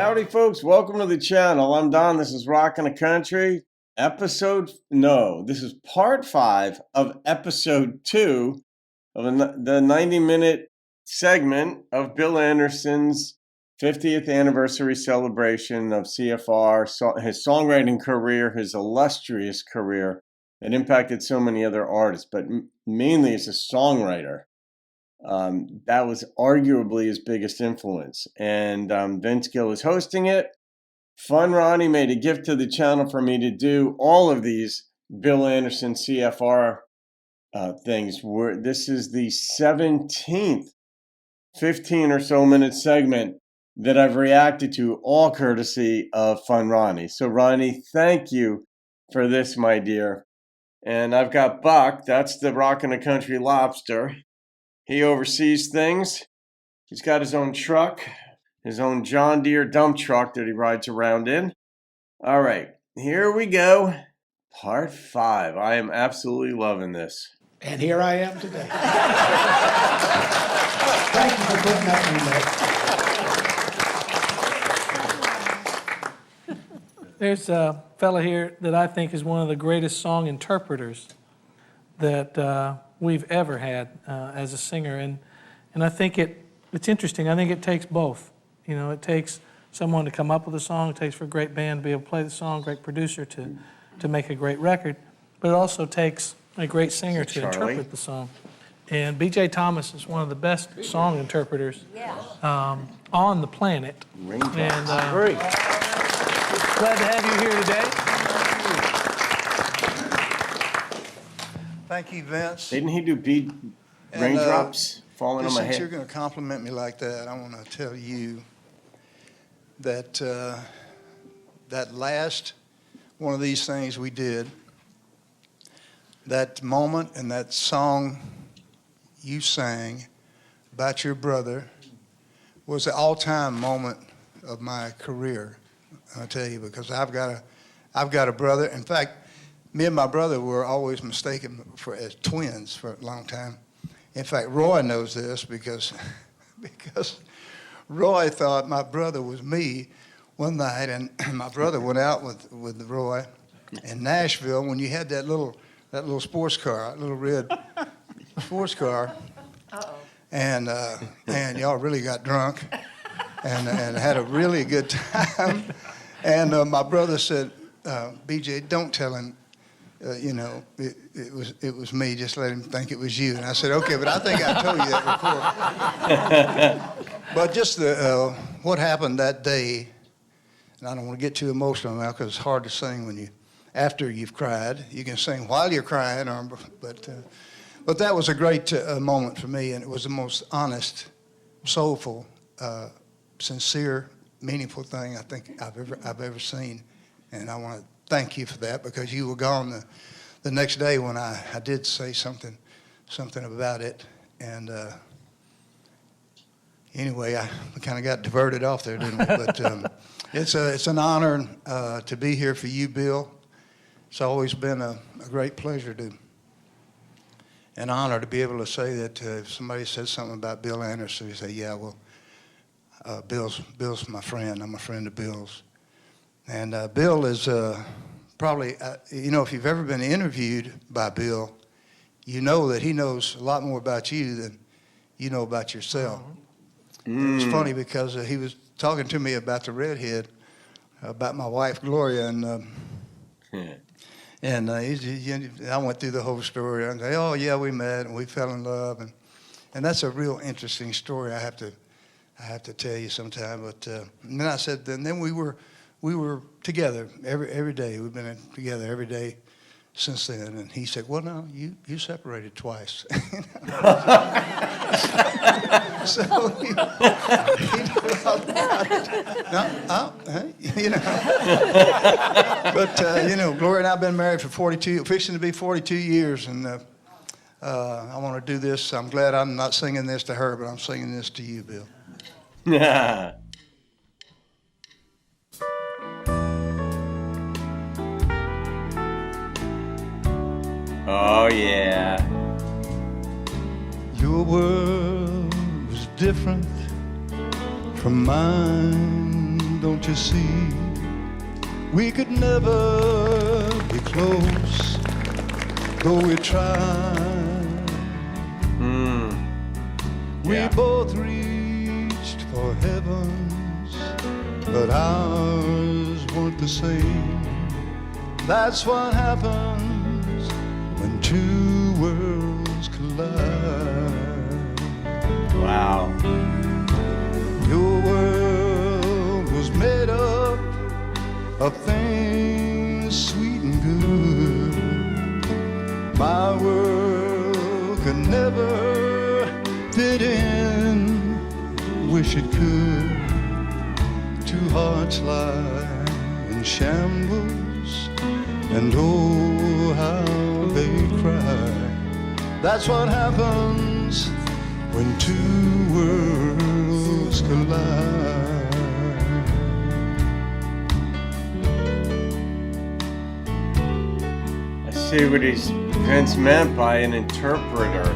Howdy, folks. Welcome to the channel. I'm Don. This is Rockin' the Country. This is part 5 of episode 2 of the 90-minute segment of Bill Anderson's 50th anniversary celebration of CFR, his songwriting career, his illustrious career that impacted so many other artists, but mainly as a songwriter. That was arguably his biggest influence. And Vince Gill is hosting it. funRonni made a gift to the channel for me to do all of these Bill Anderson CFR things. This is the 17th 15 or so minute segment that I've reacted to, all courtesy of funRonni. So Ronnie, thank you for this, my dear. And I've got Buck, that's the Rockin' the Country lobster. He oversees things. He's got his own truck, his own John Deere dump truck that he rides around in. All right, here we go. Part 5. I am absolutely loving this. And here I am today. Thank you for putting that in there. There's a fella here that I think is one of the greatest song interpreters that we've ever had as a singer. And I think it's interesting. I think it takes both. You know, it takes someone to come up with a song. It takes for a great band to be able to play the song, great producer to make a great record. But it also takes a great singer to interpret the song. And B.J. Thomas is one of the best song interpreters on the planet. And glad to have you here today. Thank you, Vince. Didn't he do raindrops falling on my head? Since you're going to compliment me like that, I want to tell you that that last one of these things we did, that moment and that song you sang about your brother was the all-time moment of my career. I'll tell you, because I've got a brother. In fact, me and my brother were always mistaken as twins for a long time. In fact, Roy knows this because Roy thought my brother was me one night, and my brother went out with Roy in Nashville when you had that little sports car, that little red sports car. And y'all really got drunk and had a really good time. And my brother said, BJ, don't tell him, it was me. Just let him think it was you. And I said, okay, but I think I told you that before. But just what happened that day, and I don't want to get too emotional now because it's hard to sing after you've cried. You can sing while you're crying, but that was a great moment for me, and it was the most honest, soulful, sincere, meaningful thing I think I've ever seen. And I want to thank you for that, because you were gone the next day when I did say something about it. And anyway, we kind of got diverted off there, didn't we? But it's an honor to be here for you, Bill. It's always been a great pleasure an honor to be able to say that if somebody says something about Bill Anderson, you say, yeah, well, Bill's my friend. I'm a friend of Bill's. And Bill is probably, if you've ever been interviewed by Bill, you know that he knows a lot more about you than you know about yourself. It was funny because he was talking to me about the redhead, about my wife, Gloria, and I went through the whole story. I said, oh, yeah, we met and we fell in love. And that's a real interesting story I have to tell you sometime. But and then I said, then we were together every day. We've been together every day since then. And he said, well, no, you separated twice. So he knows all about it. But Gloria and I have been married for fixing to be 42 years, and I want to do this. I'm glad I'm not singing this to her, but I'm singing this to you, Bill. Yeah. Oh, yeah. Your world was different from mine. don't you see? We could never be close, though we tried. We both reached for heavens, but ours weren't the same. That's what happens when two worlds collide. Wow. Your world was made up of things sweet and good. My world could never fit in, wish it could. Two hearts lie in shambles, and oh, how they cry. That's what happens when two worlds collide. I see what Vince meant by an interpreter.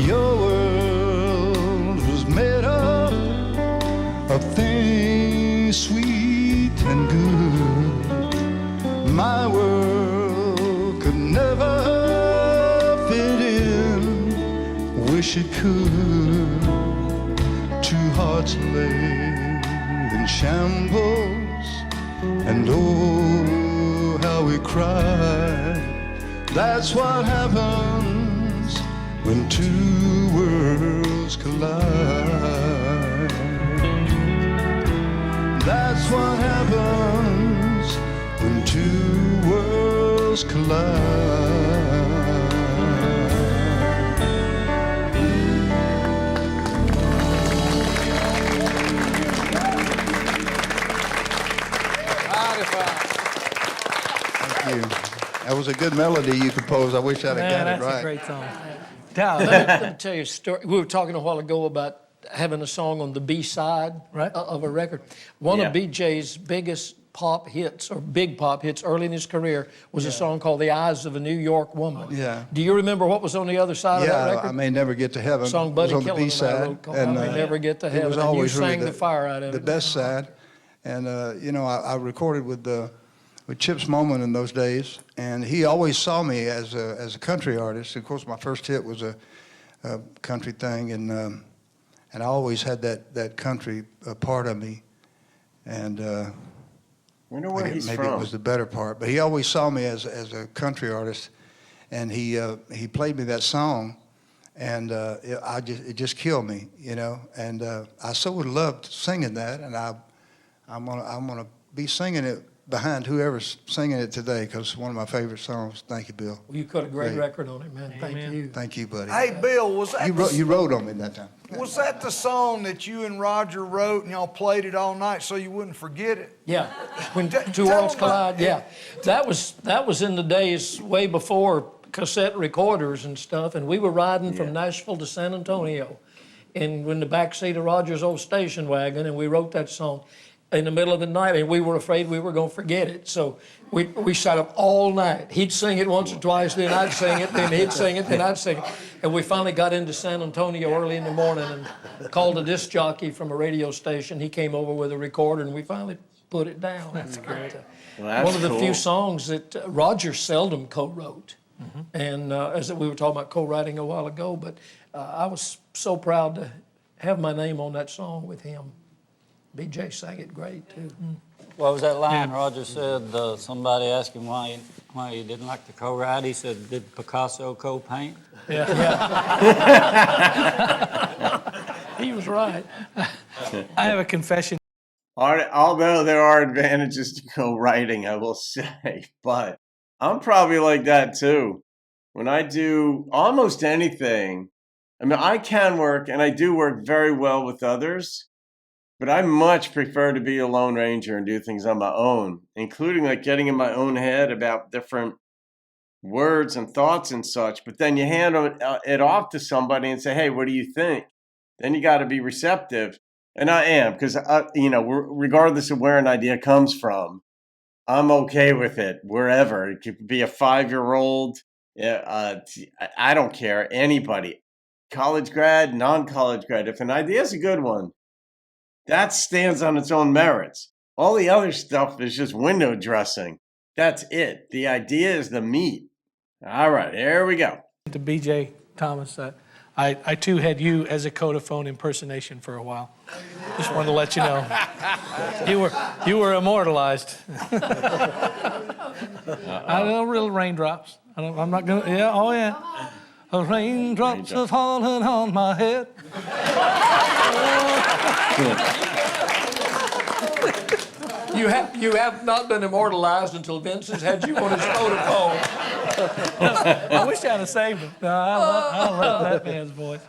Your world was made up of things sweet and good. My world could never fit in, wish it could. Two hearts lay in shambles, and oh, how we cried. That's what happens when two worlds collide. That's what happens when two worlds collide. Thank you. That was a good melody you composed. I wish I'd have got it That's right. a great song. Let me tell you a story. We were talking a while ago about having a song on the B-side Right. of a record. One Yeah. of BJ's biggest pop hits, or big pop hits early in his career, was a song called The Eyes of a New York Woman. Yeah. Do you remember what was on the other side of that Yeah, record? I May Never Get to Heaven. Song It Buddy was on the Killen and I B-side, wrote called I May Never Get to it was Heaven, and you always really sang the fire out of the it. best side. And you know, I recorded with Chips Moman in those days, and he always saw me as a country artist. Of course, my first hit was a country thing, and I always had that country part of me, and Wonder where he's maybe from. it was the better part. But he always saw me as a country artist, and he played me that song, and it just killed me, you know. And I so would love singing that, and I'm gonna be singing it behind whoever's singing it today, because it's one of my favorite songs. Thank you, Bill. Well, you cut a great Great. record on it, man. Thank you. Thank you, buddy. Hey, Bill, was that You wrote on me that time. was that the song that you and Roger wrote and y'all played it all night so you wouldn't forget it? Yeah, when Tell two worlds them about- collide. Yeah, that was in the days way before cassette recorders and stuff, and we were riding from Nashville to San Antonio, in the back seat of Roger's old station wagon, and we wrote that song in the middle of the night, and we were afraid we were going to forget it, so we sat up all night. He'd sing it once or twice, then I'd sing it, then he'd sing it, then I'd sing it, and we finally got into San Antonio early in the morning and called a disc jockey from a radio station. He came over with a recorder, and we finally put it down. That's great. Well, that's One of the cool. few songs that Roger seldom co-wrote. And as we were talking about co-writing a while ago, but I was so proud to have my name on that song with him. BJ sang it great too. What was that line Roger said? Somebody asked him why he didn't like to co-write. He said, "Did Picasso co-paint?" Yeah. He was right. I have a confession. Although there are advantages to co-writing, I will say, but I'm probably like that too. When I do almost anything, I mean, I can work and I do work very well with others, But I much prefer to be a Lone Ranger and do things on my own, including like getting in my own head about different words and thoughts and such. But then you hand it off to somebody and say, hey, what do you think? Then you got to be receptive. And I am, because, regardless of where an idea comes from, I'm okay with it wherever. It could be a 5-year-old. I don't care. Anybody. College grad, non-college grad. If an idea is a good one, that stands on its own merits. All the other stuff is just window dressing. That's it. The idea is the meat. All right, here we go. To BJ Thomas, I too had you as a Codaphone impersonation for a while. Just wanted to let you know. You were immortalized. I know real raindrops. I'm not gonna. Yeah. Oh yeah. Raindrops are falling on my head. You have not been immortalized until Vince has had you on his Codaphone. I wish I'd have saved him. No, I love that man's voice.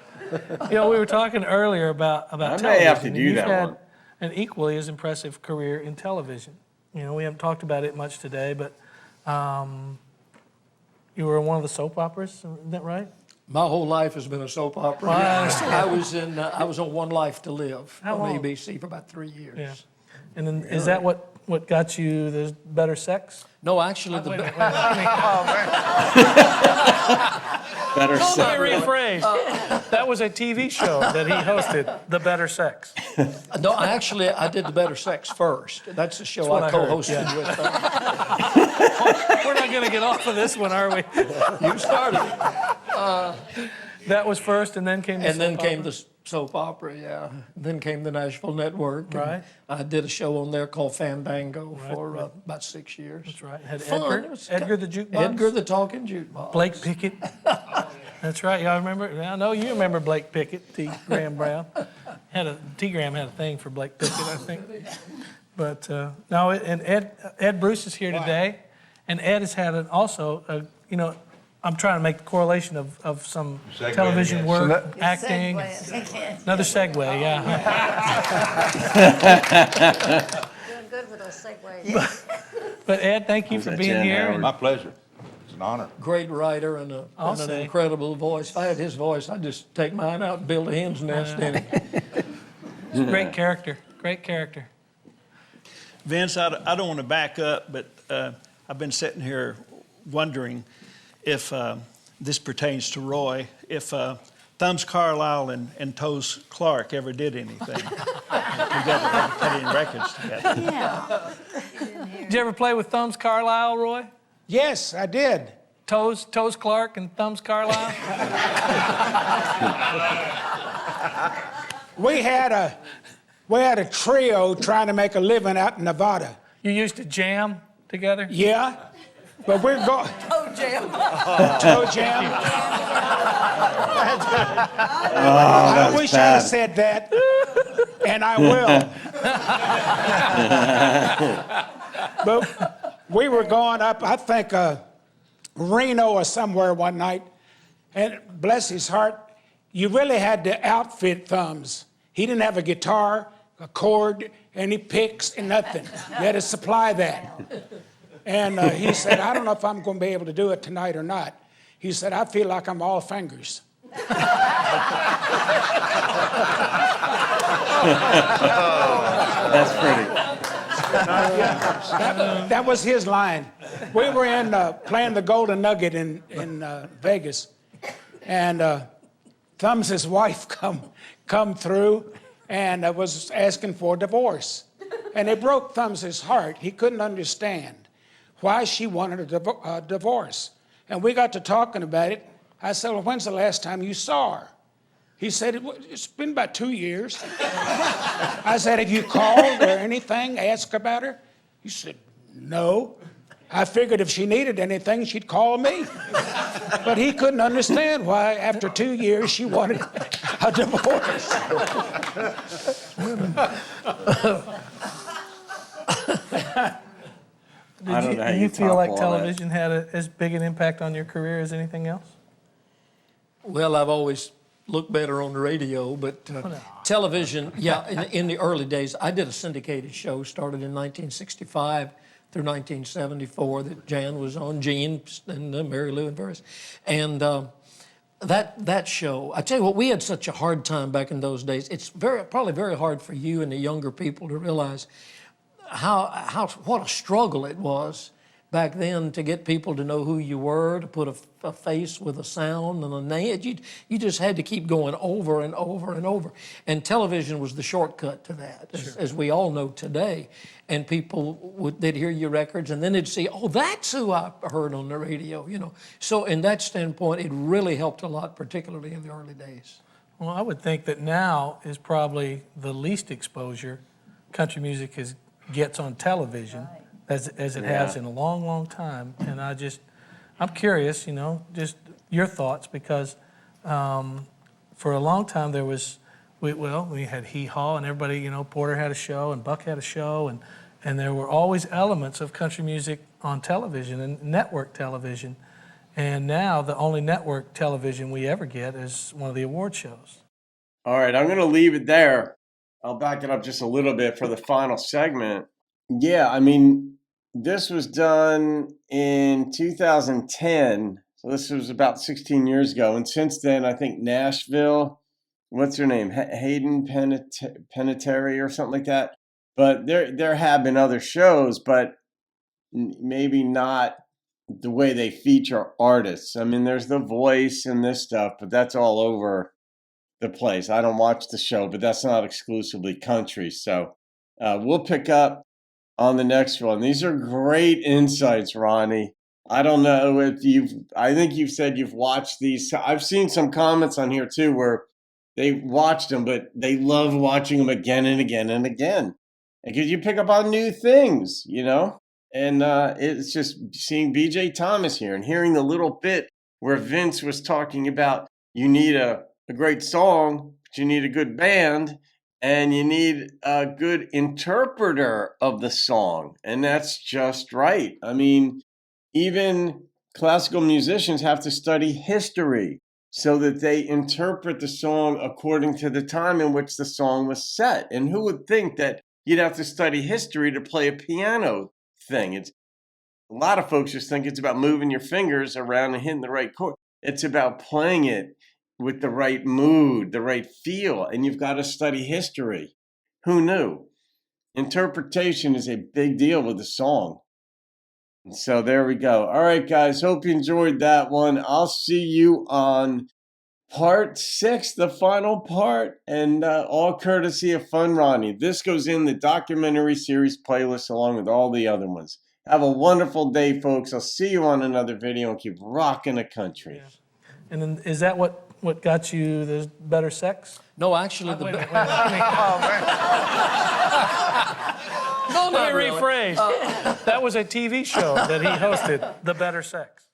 We were talking earlier about television. I may have to and do you've that had one. an equally as impressive career in television. We haven't talked about it much today, but you were in one of the soap operas, isn't that right? My whole life has been a soap opera. I was on One Life to Live How on long? ABC for about 3 years. Yeah. And then is that what got you the better sex? No, actually, Wait a minute. Better Let me set. rephrase. That was a TV show that he hosted, The Better Sex. no, I did the Better Sex first. That's the show what I I heard, co-hosted yeah. with. We're not going to get off of this one, are we? You started it. That was first, and then came the And then soap came opera? the soap opera, yeah. Then came the Nashville Network. and Right. I did a show on there called Fandango for about 6 years. That's right. Had Fun. It was Edgar the jukebox. Edgar the talking jukebox. Blake Pickett. That's right. Y'all remember? I know you remember Blake Pickett. T. Graham Brown T. Graham had a thing for Blake Pickett, I think. But no, and Ed Bruce is here today, and Ed has had I'm trying to make the correlation of some television work, acting. Another segue, yeah. Doing good with those segues. But Ed, thank you for being Jan here. Howard? My pleasure. It's an honor. Great writer and I'll an say. incredible voice. If I had his voice, I'd just take mine out and build a hen's nest in it. Great character. Great character. Vince, I don't want to back up, but I've been sitting here wondering if this pertains to Roy, if Thumbs Carlisle and Toes Clark ever did anything together, ever put any records together. Yeah. Did you ever play with Thumbs Carlisle, Roy? Yes, I did. Toes Clark and Thumbs Carlisle? We had a trio trying to make a living out in Nevada. You used to jam together? Yeah, but we're going. Oh, Jim. Toe jam. I wish I bad. had said that, and I will. But we were going up, I think, Reno or somewhere one night, and bless his heart, you really had to outfit Thumbs. He didn't have a guitar, a chord, any picks, and nothing. You had to supply that. And he said, I don't know if I'm going to be able to do it tonight or not. He said, I feel like I'm all fingers. That's pretty. That was his line. We were in playing the Golden Nugget in Vegas, and Thumbs' wife come through and was asking for a divorce, and it broke Thumbs' heart. He couldn't understand why she wanted a divorce, and we got to talking about it. I said, well, when's the last time you saw her? He said, it's been about 2 years. I said, have you called or anything, asked about her? He said, no. I figured if she needed anything, she'd call me. But he couldn't understand why, after 2 years, she wanted a divorce. I don't know how Do you you feel top like all that. television had as big an impact on your career as anything else? Well, I've always look better on the radio, but television, yeah, in the early days, I did a syndicated show, started in 1965 through 1974 that Jan was on, Gene and Mary Lou and various. And that show, I tell you what, we had such a hard time back in those days. It's probably very hard for you and the younger people to realize what a struggle it was back then to get people to know who you were, to put a face with a sound and a name. You just had to keep going over and over and over. And television was the shortcut to that, as we all know today. And people they'd hear your records and then they'd see, oh, that's who I heard on the radio, you know. So in that standpoint, it really helped a lot, particularly in the early days. Well, I would think that now is probably the least exposure country music gets on television. Right. As it has in a long, long time. And I'm curious, you know, just your thoughts, because for a long time we had Hee Haw and everybody, you know, Porter had a show and Buck had a show, and there were always elements of country music on television and network television. And now the only network television we ever get is one of the award shows. All right, I'm going to leave it there. I'll back it up just a little bit for the final segment. Yeah, I mean, this was done in 2010, so this was about 16 years ago. And since then, I think Nashville, what's her name, Hayden Panettiere or something like that. But there have been other shows, but maybe not the way they feature artists. I mean, there's The Voice and this stuff, but that's all over the place. I don't watch the show, but that's not exclusively country. So we'll pick up on the next one. These are great insights, Ronnie. I don't know if I think you've said you've watched these. I've seen some comments on here too where they watched them, but they love watching them again and again and again. Because you pick up on new things, you know? And it's just seeing B.J. Thomas here and hearing the little bit where Vince was talking about you need a great song, but you need a good band. And you need a good interpreter of the song. And that's just right. I mean, even classical musicians have to study history so that they interpret the song according to the time in which the song was set. And who would think that you'd have to study history to play a piano thing? A lot of folks just think it's about moving your fingers around and hitting the right chord. It's about playing it with the right mood, the right feel, and you've got to study history. Who knew? Interpretation is a big deal with a song. And so there we go. All right, guys, hope you enjoyed that one. I'll see you on part 6, the final part, and all courtesy of funRonni. This goes in the documentary series playlist along with all the other ones. Have a wonderful day, folks. I'll see you on another video and keep rocking the country. Yeah. And then is that what got you the better sex? No, actually, Wait a minute. Oh, man. No, Let me rephrase. That was a TV show that he hosted, The Better Sex.